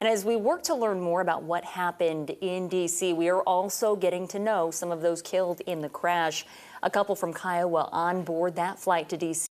And as we work to learn more about what happened in D.C., we are also getting to know some of those killed in the crash. A couple from Kiowa on board that flight to D.C.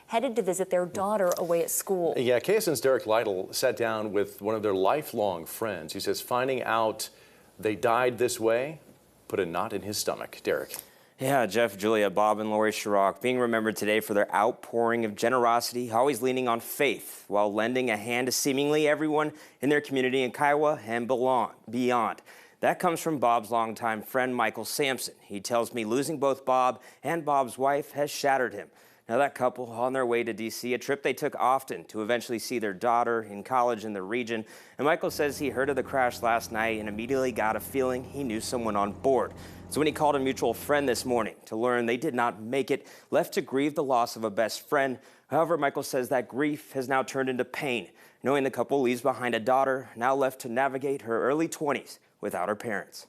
headed to visit their daughter away at school. Yeah, KSN's Derek Lytle sat down with one of their lifelong friends. He says finding out they died this way put a knot in his stomach. Derek. Yeah, Jeff, Julia, Bob, and Lori Chirac being remembered today for their outpouring of generosity, always leaning on faith while lending a hand to seemingly everyone in their community in Kiowa and beyond. That comes from Bob's longtime friend, Michael Sampson. He tells me losing both Bob and Bob's wife has shattered him. Now, that couple on their way to D.C., a trip they took often to eventually see their daughter in college in the region. And Michael says he heard of the crash last night and immediately got a feeling he knew someone on board. So when he called a mutual friend this morning to learn they did not make it, left to grieve the loss of a best friend. However, Michael says that grief has now turned into pain, knowing the couple leaves behind a daughter now left to navigate her early 20s without her parents.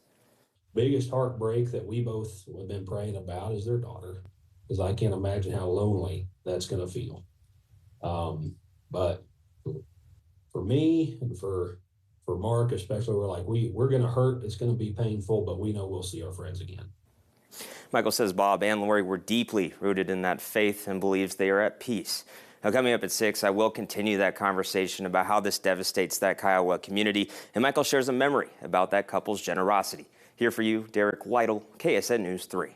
Biggest heartbreak that we both have been praying about is their daughter, because I can't imagine how lonely that's going to feel. But for me and for Mark especially, we're going to hurt. It's going to be painful, but we know we'll see our friends again. Michael says Bob and Lori were deeply rooted in that faith and believes they are at peace. Now, coming up at 6, I will continue that conversation about how this devastates that Kiowa community, and Michael shares a memory about that couple's generosity. Here for you, Derek Lytle, KSN News 3.